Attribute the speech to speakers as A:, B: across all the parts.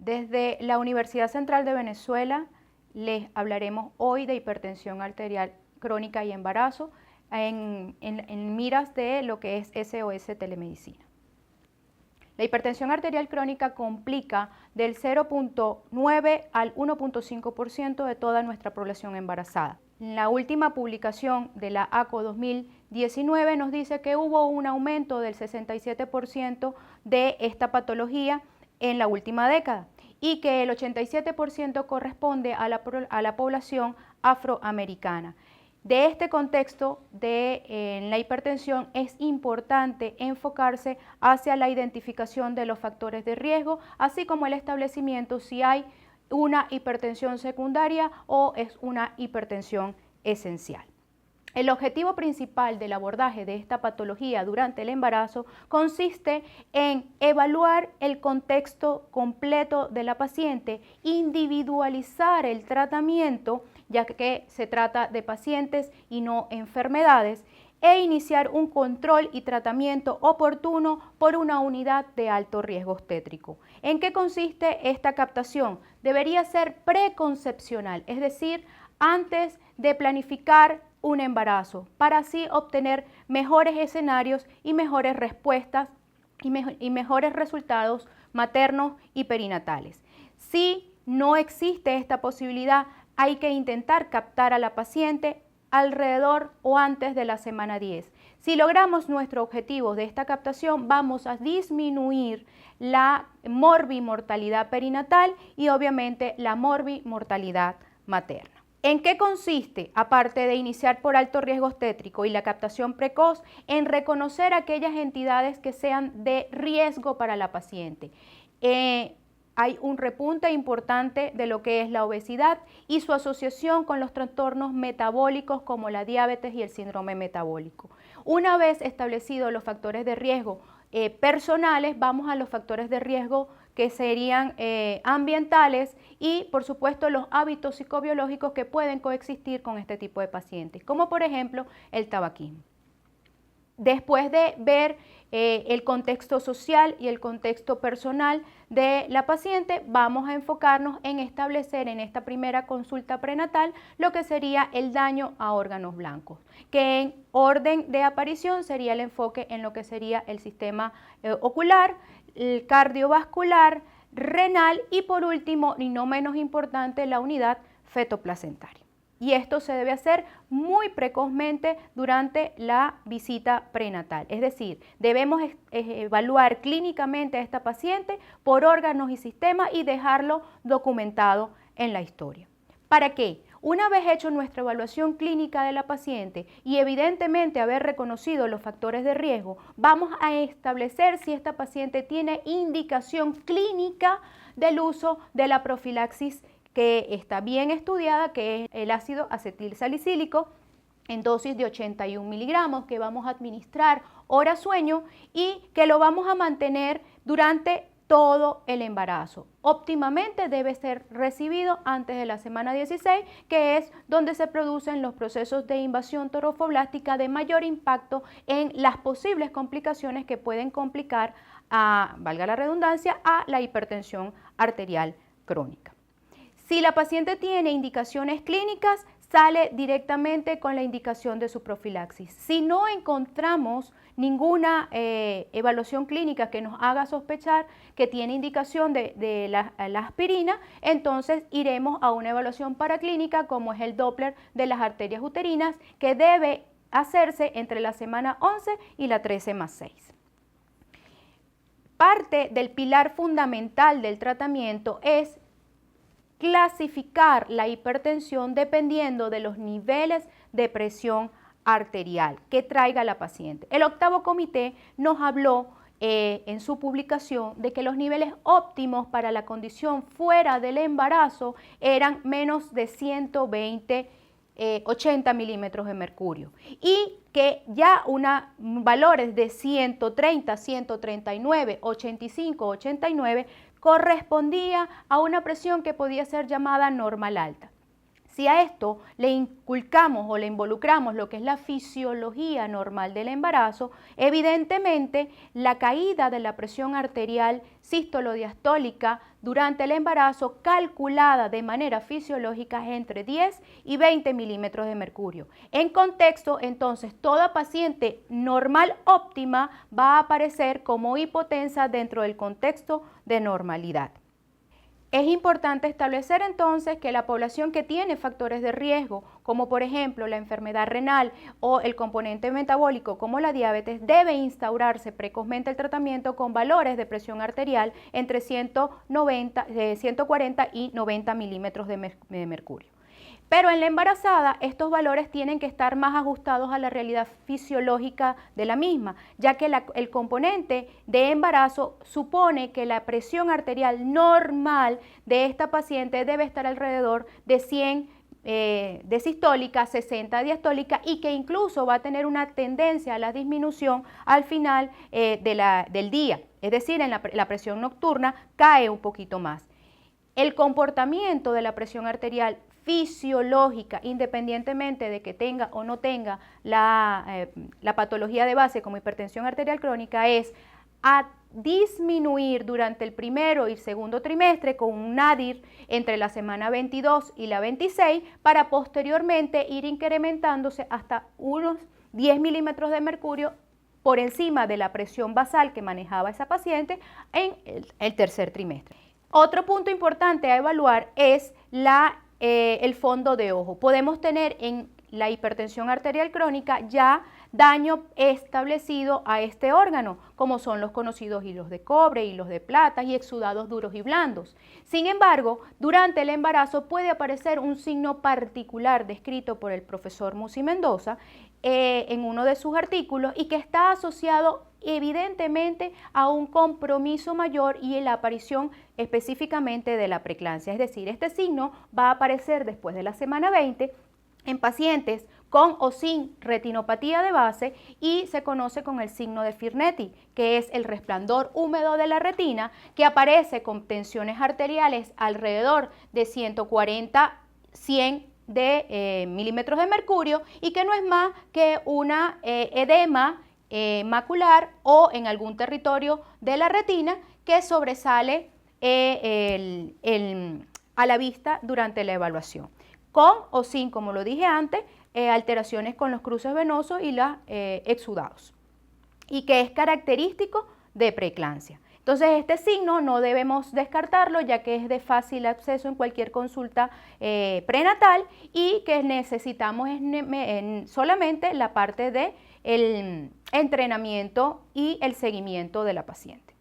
A: Desde la Universidad Central de Venezuela les hablaremos hoy de hipertensión arterial crónica y embarazo en miras de lo que es SOS Telemedicina. La hipertensión arterial crónica complica del 0.9 al 1.5% de toda nuestra población embarazada. La última publicación de la ACO 2019 nos dice que hubo un aumento del 67% de esta patología en la última década y que el 87% corresponde a la población afroamericana. De este contexto de la hipertensión es importante enfocarse hacia la identificación de los factores de riesgo, así como el establecimiento si hay una hipertensión secundaria o es una hipertensión esencial. El objetivo principal del abordaje de esta patología durante el embarazo consiste en evaluar el contexto completo de la paciente, individualizar el tratamiento, ya que se trata de pacientes y no enfermedades, e iniciar un control y tratamiento oportuno por una unidad de alto riesgo obstétrico. ¿En qué consiste esta captación? Debería ser preconcepcional, es decir, antes de planificar un embarazo, para así obtener mejores escenarios y mejores respuestas y mejores resultados maternos y perinatales. Si no existe esta posibilidad, hay que intentar captar a la paciente alrededor o antes de la semana 10. Si logramos nuestro objetivo de esta captación, vamos a disminuir la morbimortalidad perinatal y obviamente la morbimortalidad materna. ¿En qué consiste, aparte de iniciar por alto riesgo obstétrico y la captación precoz, en reconocer aquellas entidades que sean de riesgo para la paciente? Hay un repunte importante de lo que es la obesidad y su asociación con los trastornos metabólicos como la diabetes y el síndrome metabólico. Una vez establecidos los factores de riesgo personales, vamos a los factores de riesgo que serían ambientales y, por supuesto, los hábitos psicobiológicos que pueden coexistir con este tipo de pacientes, como por ejemplo el tabaquismo. Después de ver el contexto social y el contexto personal de la paciente, vamos a enfocarnos en establecer en esta primera consulta prenatal lo que sería el daño a órganos blancos, que en orden de aparición sería el enfoque en lo que sería el sistema ocular, el cardiovascular, renal y por último, y no menos importante, la unidad fetoplacentaria. Y esto se debe hacer muy precozmente durante la visita prenatal. Es decir, debemos evaluar clínicamente a esta paciente por órganos y sistemas y dejarlo documentado en la historia. ¿Para qué? Una vez hecho nuestra evaluación clínica de la paciente y evidentemente haber reconocido los factores de riesgo, vamos a establecer si esta paciente tiene indicación clínica del uso de la profilaxis que está bien estudiada, que es el ácido acetilsalicílico en dosis de 81 miligramos que vamos a administrar hora sueño y que lo vamos a mantener durante todo el embarazo. Óptimamente debe ser recibido antes de la semana 16, que es donde se producen los procesos de invasión torofoblástica de mayor impacto en las posibles complicaciones que pueden complicar, valga la redundancia, a la hipertensión arterial crónica. Si la paciente tiene indicaciones clínicas, sale directamente con la indicación de su profilaxis. Si no encontramos ninguna evaluación clínica que nos haga sospechar que tiene indicación de la aspirina, entonces iremos a una evaluación paraclínica como es el Doppler de las arterias uterinas, que debe hacerse entre la semana 11 y la 13+6. Parte del pilar fundamental del tratamiento es clasificar la hipertensión dependiendo de los niveles de presión arterial que traiga la paciente. El octavo comité nos habló en su publicación de que los niveles óptimos para la condición fuera del embarazo eran menos de 120 80 milímetros de mercurio y que ya valores de 130, 139, 85, 89 correspondía a una presión que podía ser llamada normal alta. Si a esto le inculcamos o le involucramos lo que es la fisiología normal del embarazo, evidentemente la caída de la presión arterial sístolo-diastólica durante el embarazo calculada de manera fisiológica es entre 10 y 20 milímetros de mercurio. En contexto, entonces, toda paciente normal óptima va a aparecer como hipotensa dentro del contexto de normalidad. Es importante establecer entonces que la población que tiene factores de riesgo, como por ejemplo la enfermedad renal o el componente metabólico como la diabetes, debe instaurarse precozmente el tratamiento con valores de presión arterial entre 140 y 90 milímetros de mercurio. Pero en la embarazada estos valores tienen que estar más ajustados a la realidad fisiológica de la misma, ya que el componente de embarazo supone que la presión arterial normal de esta paciente debe estar alrededor de 100 de sistólica, 60 diastólica, y que incluso va a tener una tendencia a la disminución al final del día, es decir, en la presión nocturna cae un poquito más. El comportamiento de la presión arterial fisiológica, independientemente de que tenga o no tenga la patología de base como hipertensión arterial crónica, es a disminuir durante el primero y segundo trimestre con un nadir entre la semana 22 y la 26 para posteriormente ir incrementándose hasta unos 10 milímetros de mercurio por encima de la presión basal que manejaba esa paciente en el tercer trimestre. Otro punto importante a evaluar es el fondo de ojo. Podemos tener en la hipertensión arterial crónica ya daño establecido a este órgano, como son los conocidos hilos de cobre, hilos de plata y exudados duros y blandos. Sin embargo, durante el embarazo puede aparecer un signo particular descrito por el profesor Musi Mendoza en uno de sus artículos y que está asociado evidentemente a un compromiso mayor y en la aparición específicamente de la preeclampsia. Es decir, este signo va a aparecer después de la semana 20 en pacientes con o sin retinopatía de base y se conoce con el signo de Firnetti, que es el resplandor húmedo de la retina que aparece con tensiones arteriales alrededor de 140, 100 milímetros de mercurio y que no es más que una edema macular o en algún territorio de la retina que sobresale a la vista durante la evaluación. Con o sin, como lo dije antes, alteraciones con los cruces venosos y los exudados, y que es característico de preeclampsia. Entonces este signo no debemos descartarlo ya que es de fácil acceso en cualquier consulta prenatal y que necesitamos solamente la parte del entrenamiento y el seguimiento de la paciente.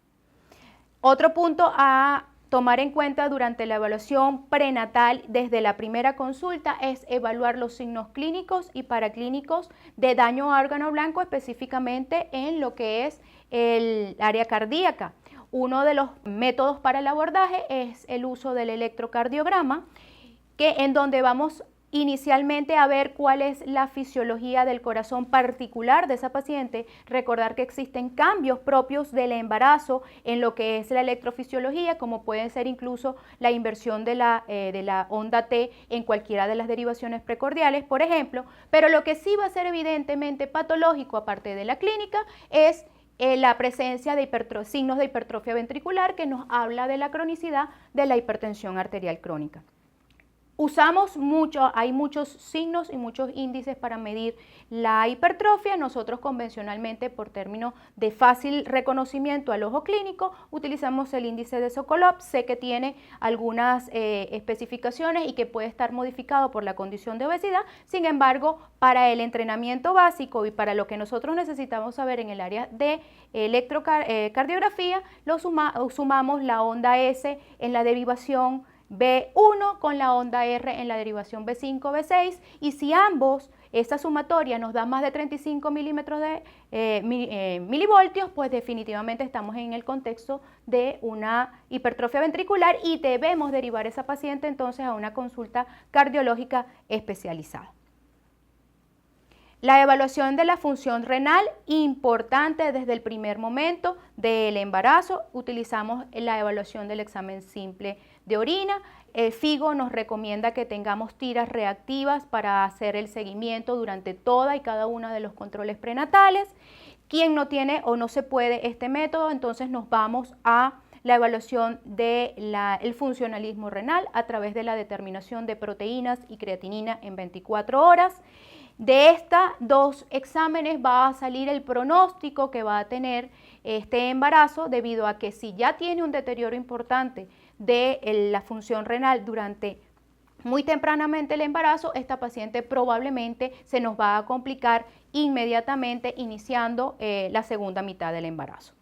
A: Otro punto a tomar en cuenta durante la evaluación prenatal desde la primera consulta es evaluar los signos clínicos y paraclínicos de daño a órgano blanco, específicamente en lo que es el área cardíaca. Uno de los métodos para el abordaje es el uso del electrocardiograma, en donde vamos inicialmente a ver cuál es la fisiología del corazón particular de esa paciente. Recordar que existen cambios propios del embarazo en lo que es la electrofisiología, como puede ser incluso la inversión de la onda T en cualquiera de las derivaciones precordiales, por ejemplo, pero lo que sí va a ser evidentemente patológico, aparte de la clínica, es la presencia de signos de hipertrofia ventricular que nos habla de la cronicidad de la hipertensión arterial crónica. Hay muchos signos y muchos índices para medir la hipertrofia. Nosotros convencionalmente, por términos de fácil reconocimiento al ojo clínico, utilizamos el índice de Sokolov. Sé que tiene algunas especificaciones y que puede estar modificado por la condición de obesidad. Sin embargo, para el entrenamiento básico y para lo que nosotros necesitamos saber en el área de electrocardiografía, sumamos la onda S en la derivación B1 con la onda R en la derivación B5, B6, y si esta sumatoria nos da más de 35 milímetros de milivoltios, pues definitivamente estamos en el contexto de una hipertrofia ventricular y debemos derivar a esa paciente entonces a una consulta cardiológica especializada. La evaluación de la función renal, importante desde el primer momento del embarazo. Utilizamos la evaluación del examen simple de orina. El FIGO nos recomienda que tengamos tiras reactivas para hacer el seguimiento durante toda y cada uno de los controles prenatales. Quien no tiene o no se puede este método, entonces nos vamos a la evaluación del funcionalismo renal a través de la determinación de proteínas y creatinina en 24 horas. De estos 2 exámenes va a salir el pronóstico que va a tener este embarazo, debido a que si ya tiene un deterioro importante de la función renal durante muy tempranamente el embarazo, esta paciente probablemente se nos va a complicar inmediatamente iniciando la segunda mitad del embarazo.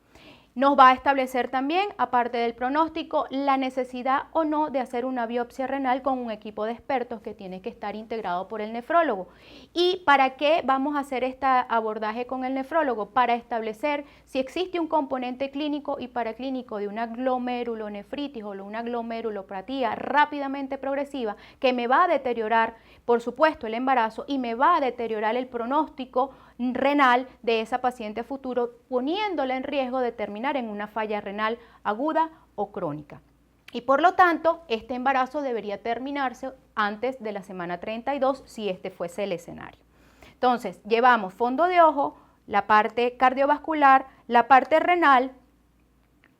A: Nos va a establecer también, aparte del pronóstico, la necesidad o no de hacer una biopsia renal con un equipo de expertos que tiene que estar integrado por el nefrólogo. ¿Y para qué vamos a hacer este abordaje con el nefrólogo? Para establecer si existe un componente clínico y paraclínico de una glomerulonefritis o una glomerulopatía rápidamente progresiva que me va a deteriorar, por supuesto, el embarazo y me va a deteriorar el pronóstico renal de esa paciente a futuro, poniéndola en riesgo de terminar en una falla renal aguda o crónica. Y por lo tanto, este embarazo debería terminarse antes de la semana 32 si este fuese el escenario. Entonces, llevamos fondo de ojo, la parte cardiovascular, la parte renal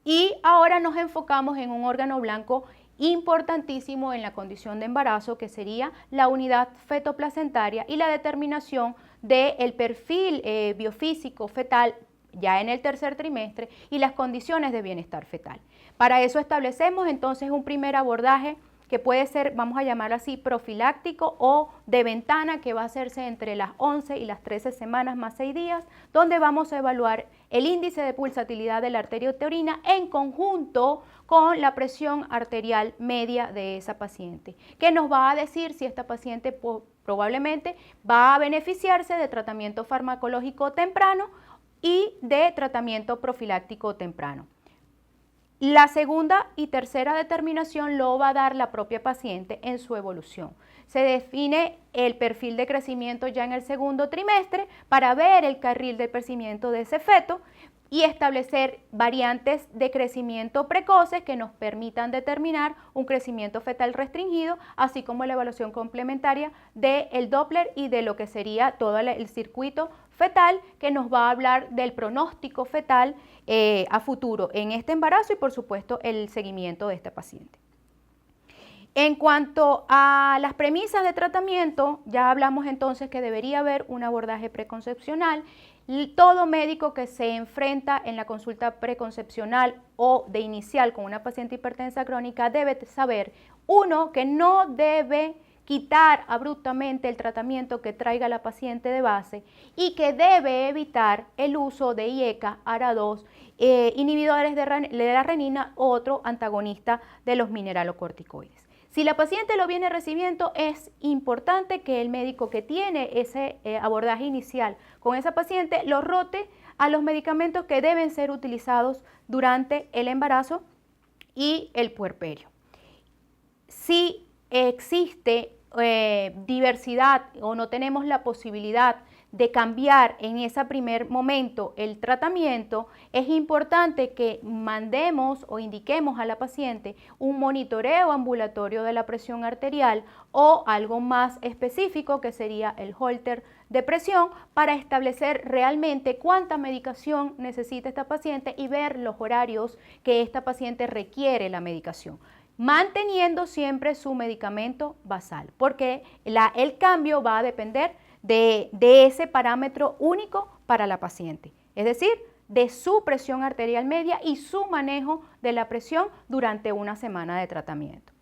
A: y ahora nos enfocamos en un órgano blanco importantísimo en la condición de embarazo, que sería la unidad fetoplacentaria y la determinación del perfil biofísico fetal ya en el tercer trimestre y las condiciones de bienestar fetal. Para eso establecemos entonces un primer abordaje que puede ser, vamos a llamarlo así, profiláctico o de ventana, que va a hacerse entre las 11 y las 13 semanas más 6 días, donde vamos a evaluar el índice de pulsatilidad de la arteria uterina en conjunto con la presión arterial media de esa paciente, que nos va a decir si esta paciente probablemente va a beneficiarse de tratamiento farmacológico temprano y de tratamiento profiláctico temprano. La segunda y tercera determinación lo va a dar la propia paciente en su evolución. Se define el perfil de crecimiento ya en el segundo trimestre para ver el carril de crecimiento de ese feto y establecer variantes de crecimiento precoces que nos permitan determinar un crecimiento fetal restringido, así como la evaluación complementaria del Doppler y de lo que sería todo el circuito fetal, que nos va a hablar del pronóstico fetal a futuro en este embarazo y por supuesto el seguimiento de esta paciente. En cuanto a las premisas de tratamiento, ya hablamos entonces que debería haber un abordaje preconcepcional. Todo médico que se enfrenta en la consulta preconcepcional o de inicial con una paciente hipertensa crónica debe saber, uno, que no debe quitar abruptamente el tratamiento que traiga la paciente de base y que debe evitar el uso de IECA, ARA2, inhibidores de la renina u otro antagonista de los mineralocorticoides. Si la paciente lo viene recibiendo, es importante que el médico que tiene ese abordaje inicial con esa paciente lo rote a los medicamentos que deben ser utilizados durante el embarazo y el puerperio. Si existe diversidad o no tenemos la posibilidad de cambiar en ese primer momento el tratamiento, es importante que mandemos o indiquemos a la paciente un monitoreo ambulatorio de la presión arterial o algo más específico que sería el holter de presión para establecer realmente cuánta medicación necesita esta paciente y ver los horarios que esta paciente requiere la medicación, manteniendo siempre su medicamento basal, porque el cambio va a depender de ese parámetro único para la paciente, es decir, de su presión arterial media y su manejo de la presión durante una semana de tratamiento.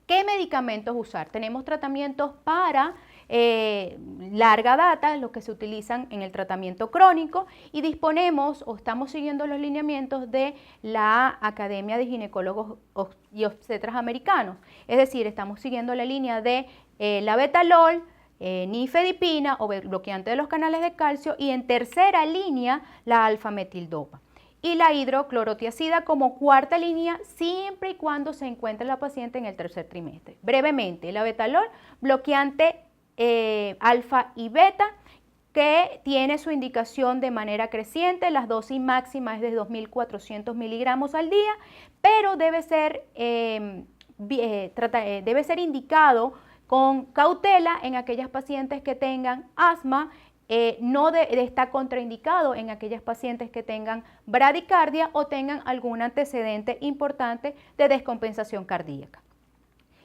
A: ¿Qué medicamentos usar? Tenemos tratamientos para larga data, los que se utilizan en el tratamiento crónico, y disponemos o estamos siguiendo los lineamientos de la Academia de Ginecólogos y Obstetras Americanos. Es decir, estamos siguiendo la línea de la betalol, nifedipina o bloqueante de los canales de calcio y en tercera línea la alfa-metildopa y la hidroclorotiazida como cuarta línea siempre y cuando se encuentre la paciente en el tercer trimestre. Brevemente, la betalol, bloqueante alfa y beta, que tiene su indicación de manera creciente, las dosis máximas es de 2.400 miligramos al día, pero debe ser indicado con cautela en aquellas pacientes que tengan asma está contraindicado en aquellas pacientes que tengan bradicardia o tengan algún antecedente importante de descompensación cardíaca.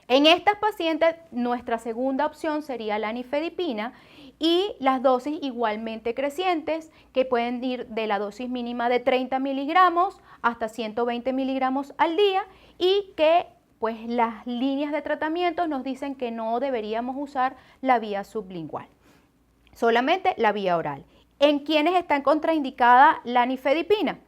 A: En estas pacientes, nuestra segunda opción sería la nifedipina y las dosis igualmente crecientes, que pueden ir de la dosis mínima de 30 miligramos hasta 120 miligramos al día, y que pues las líneas de tratamiento nos dicen que no deberíamos usar la vía sublingual, solamente la vía oral. ¿En quiénes está contraindicada la nifedipina?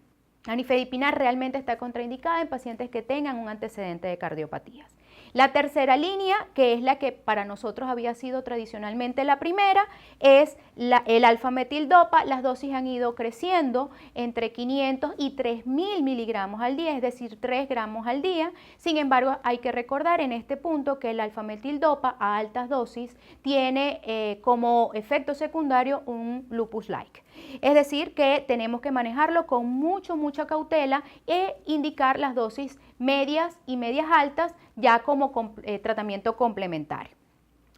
A: La nifedipina realmente está contraindicada en pacientes que tengan un antecedente de cardiopatías. La tercera línea, que es la que para nosotros había sido tradicionalmente la primera, es el alfa-metildopa. Las dosis han ido creciendo entre 500 y 3000 miligramos al día, es decir, 3 gramos al día. Sin embargo, hay que recordar en este punto que el alfa-metildopa a altas dosis tiene como efecto secundario un lupus-like. Es decir, que tenemos que manejarlo con mucha cautela e indicar las dosis medias y medias altas ya como tratamiento complementario.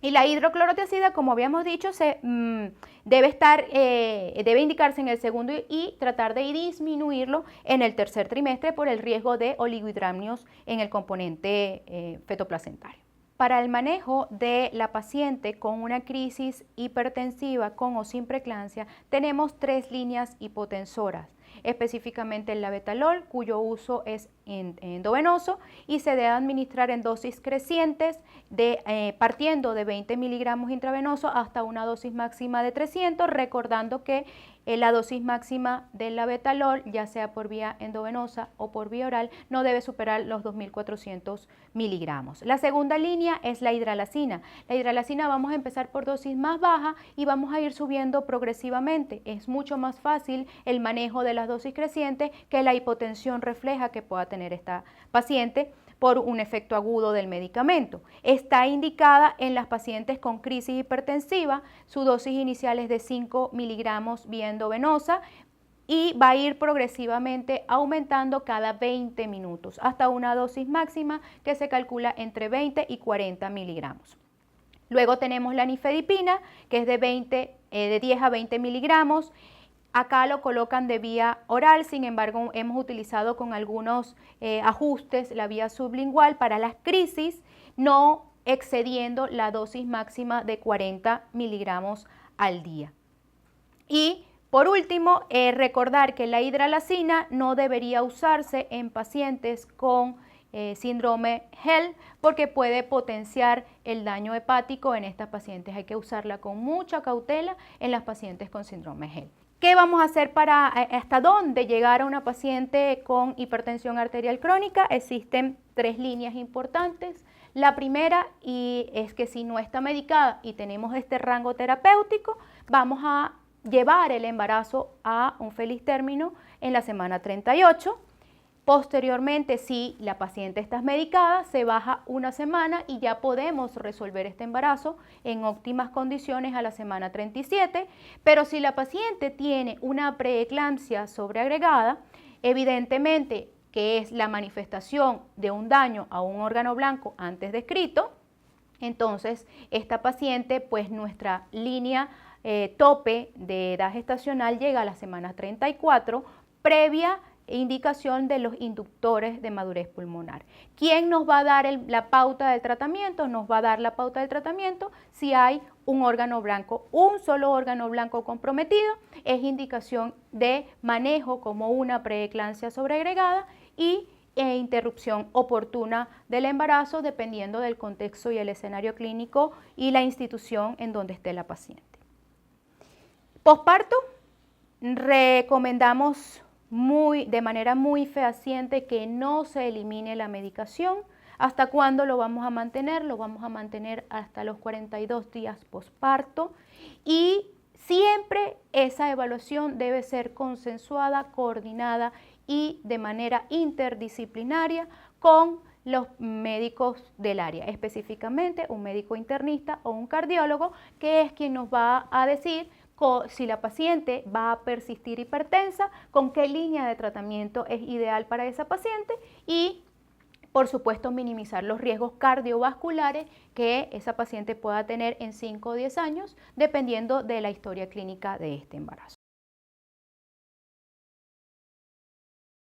A: Y la hidroclorotiazida, como habíamos dicho, debe indicarse en el segundo y tratar de disminuirlo en el tercer trimestre por el riesgo de oligohidramnios en el componente fetoplacentario. Para el manejo de la paciente con una crisis hipertensiva con o sin preeclampsia, tenemos 3 líneas hipotensoras, específicamente el labetalol, cuyo uso es endovenoso y se debe administrar en dosis crecientes partiendo de 20 miligramos intravenosos hasta una dosis máxima de 300, recordando que la dosis máxima del labetalol, ya sea por vía endovenosa o por vía oral, no debe superar los 2400 miligramos. La segunda línea es la hidralacina. La hidralacina vamos a empezar por dosis más baja y vamos a ir subiendo progresivamente. Es mucho más fácil el manejo de las dosis crecientes que la hipotensión refleja que pueda tener esta paciente por un efecto agudo del medicamento. Está indicada en las pacientes con crisis hipertensiva, su dosis inicial es de 5 miligramos vía endovenosa y va a ir progresivamente aumentando cada 20 minutos hasta una dosis máxima que se calcula entre 20 y 40 miligramos. Luego tenemos la nifedipina, que es de 10 a 20 miligramos. Acá lo colocan de vía oral, sin embargo hemos utilizado con algunos ajustes la vía sublingual para las crisis, no excediendo la dosis máxima de 40 miligramos al día. Y por último, recordar que la hidralacina no debería usarse en pacientes con síndrome HELLP porque puede potenciar el daño hepático en estas pacientes. Hay que usarla con mucha cautela en las pacientes con síndrome HELLP. ¿Qué vamos a hacer hasta dónde llegar a una paciente con hipertensión arterial crónica? Existen 3 líneas importantes. La primera es que si no está medicada y tenemos este rango terapéutico, vamos a llevar el embarazo a un feliz término en la semana 38. Posteriormente, si la paciente está medicada, se baja una semana y ya podemos resolver este embarazo en óptimas condiciones a la semana 37. Pero si la paciente tiene una preeclampsia sobreagregada, evidentemente que es la manifestación de un daño a un órgano blanco antes descrito, entonces esta paciente, pues nuestra línea tope de edad gestacional llega a la semana 34, previa indicación de los inductores de madurez pulmonar. ¿Quién nos va a dar la pauta del tratamiento? Nos va a dar la pauta del tratamiento si hay un órgano blanco, un solo órgano blanco comprometido, es indicación de manejo como una preeclampsia sobreagregada y interrupción oportuna del embarazo dependiendo del contexto y el escenario clínico y la institución en donde esté la paciente. Posparto, recomendamos de manera muy fehaciente que no se elimine la medicación. ¿Hasta cuándo lo vamos a mantener? Lo vamos a mantener hasta los 42 días posparto y siempre esa evaluación debe ser consensuada, coordinada y de manera interdisciplinaria con los médicos del área, específicamente un médico internista o un cardiólogo, que es quien nos va a decir si la paciente va a persistir hipertensa, con qué línea de tratamiento es ideal para esa paciente y por supuesto, minimizar los riesgos cardiovasculares que esa paciente pueda tener en 5 o 10 años, dependiendo de la historia clínica de este embarazo.